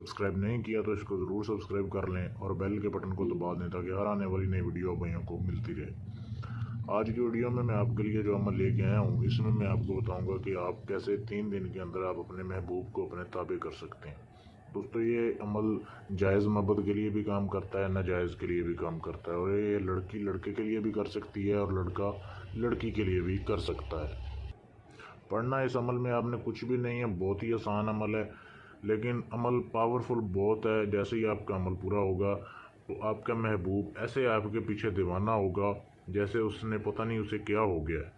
Subscribe نہیں کیا تو اس کو ضرور سبسکرائب کر لیں اور بیل کے بٹن کو دبا دیں تاکہ ہر آنے والی نئی ویڈیو بھائیوں کو ملتی رہے۔ آج کی ویڈیو میں آپ کے لیے جو عمل لے کے آیا ہوں، اس میں آپ کو بتاؤں گا کہ آپ کیسے 3 دن کے اندر آپ اپنے محبوب کو اپنے تابع کر سکتے ہیں۔ دوستو یہ عمل جائز محبت کے لیے بھی کام کرتا ہے، ناجائز کے لیے بھی کام کرتا ہے، اور یہ لڑکی لڑکے کے لیے بھی کر سکتی ہے اور لڑکا لڑکی کے لیے بھی کر سکتا ہے۔ پڑھنا اس عمل میں آپ نے کچھ بھی نہیں ہے، بہت ہی آسان عمل ہے، لیکن عمل پاورفل بہت ہے۔ جیسے ہی آپ کا عمل پورا ہوگا تو آپ کا محبوب ایسے آپ کے پیچھے دیوانہ ہوگا جیسے اس نے پتہ نہیں اسے کیا ہو گیا ہے۔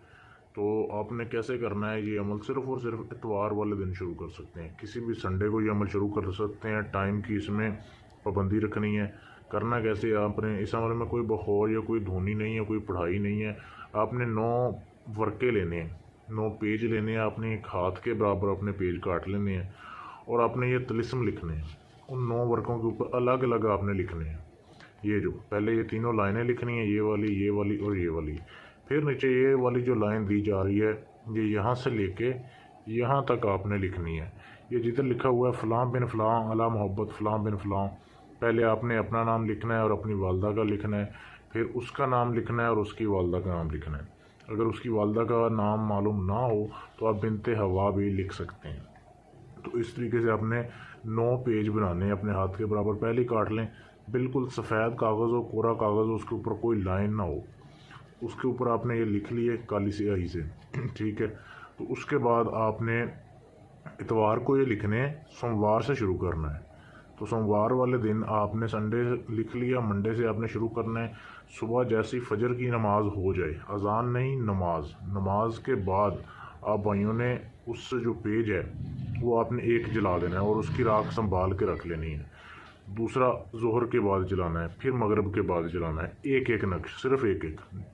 تو آپ نے کیسے کرنا ہے یہ عمل؟ صرف اور صرف اتوار والے دن شروع کر سکتے ہیں، کسی بھی سنڈے کو یہ عمل شروع کر سکتے ہیں۔ ٹائم کی اس میں پابندی رکھنی ہے۔ کرنا کیسے؟ آپ نے اس عمل میں کوئی بخور یا کوئی دھونی نہیں ہے، کوئی پڑھائی نہیں ہے۔ آپ نے 9 ورقے لینے ہیں، 9 پیج لینے ہیں، آپ نے ایک ہاتھ کے برابر اپنے پیج کاٹ لینے ہیں اور آپ نے یہ طلسم لکھنے ہیں۔ ان 9 ورقوں کے اوپر الگ الگ آپ نے لکھنے ہیں۔ یہ جو پہلے یہ تینوں لائنیں لکھنی ہیں، یہ والی اور یہ والی۔ پھر نیچے یہ والی جو لائن دی جا رہی ہے، یہ یہاں سے لے کے یہاں تک آپ نے لکھنی ہے۔ یہ جدھر لکھا ہوا ہے فلاں بن فلاں علی محبت فلاں بن فلاں، پہلے آپ نے اپنا نام لکھنا ہے اور اپنی والدہ کا لکھنا ہے، پھر اس کا نام لکھنا ہے اور اس کی والدہ کا نام لکھنا ہے۔ اگر اس کی والدہ کا نام معلوم نہ ہو تو آپ بنت حوا بھی لکھ سکتے ہیں۔ تو اس طریقے سے آپ نے 9 پیج بنانے ہیں، اپنے ہاتھ کے برابر پہلے کاٹ لیں۔ بالکل سفید کاغذ ہو، کورا کاغذ ہو، اس کے اوپر کوئی لائن نہ ہو، اس کے اوپر آپ نے یہ لکھ لیے کالی سیاہی سے، ٹھیک ہے۔ تو اس کے بعد آپ نے اتوار کو یہ لکھنے ہیں، سوموار سے شروع کرنا ہے۔ تو سوموار والے دن آپ نے سنڈے لکھ لیا، منڈے سے آپ نے شروع کرنا ہے۔ صبح جیسی فجر کی نماز ہو جائے، اذان نہیں نماز کے بعد آپ بھائیوں نے اس سے جو پیج ہے وہ آپ نے ایک جلا دینا ہے اور اس کی راکھ سنبھال کے رکھ لینی ہے۔ دوسرا ظہر کے بعد جلانا ہے، پھر مغرب کے بعد جلانا ہے۔ ایک نقش، صرف ایک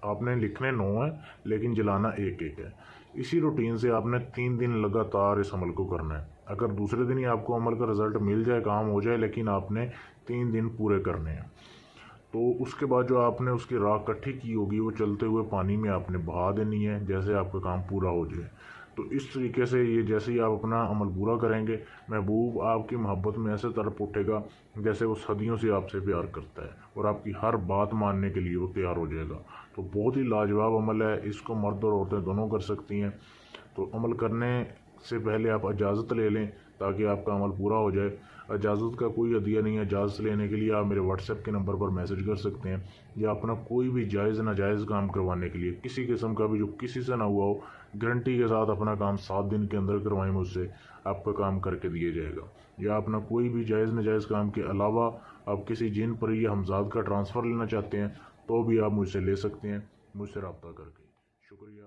آپ نے لکھنے 9 ہیں لیکن جلانا ایک ہے۔ اسی روٹین سے آپ نے 3 دن لگاتار اس عمل کو کرنا ہے۔ اگر دوسرے دن ہی آپ کو عمل کا رزلٹ مل جائے، کام ہو جائے، لیکن آپ نے 3 دن پورے کرنے ہیں۔ تو اس کے بعد جو آپ نے اس کی راکھ کٹھی کی ہوگی وہ چلتے ہوئے پانی میں آپ نے بہا دینی ہے، جیسے آپ کا کام پورا ہو جائے۔ تو اس طریقے سے یہ جیسے ہی آپ اپنا عمل پورا کریں گے، محبوب آپ کی محبت میں ایسے تڑپ اٹھے گا جیسے وہ صدیوں سے آپ سے پیار کرتا ہے اور آپ کی ہر بات ماننے کے لیے وہ تیار ہو جائے گا۔ تو بہت ہی لاجواب عمل ہے، اس کو مرد اور عورتیں دونوں کر سکتی ہیں۔ تو عمل کرنے سے پہلے آپ اجازت لے لیں تاکہ آپ کا عمل پورا ہو جائے۔ اجازت کا کوئی عدیہ نہیں ہے، اجازت لینے کے لیے آپ میرے واٹس ایپ کے نمبر پر میسج کر سکتے ہیں، یا اپنا کوئی بھی جائز ناجائز کام کروانے کے لیے کسی قسم کا بھی جو کسی سے نہ ہوا ہو، گارنٹی کے ساتھ اپنا کام 7 دن کے اندر کروائیں مجھ سے، آپ کا کام کر کے دیا جائے گا۔ یا اپنا کوئی بھی جائز ناجائز کام کے علاوہ آپ کسی جن پری یا ہمزاد کا ٹرانسفر لینا چاہتے ہیں تو بھی آپ مجھ سے لے سکتے ہیں، مجھ سے رابطہ کر کے۔ شکریہ۔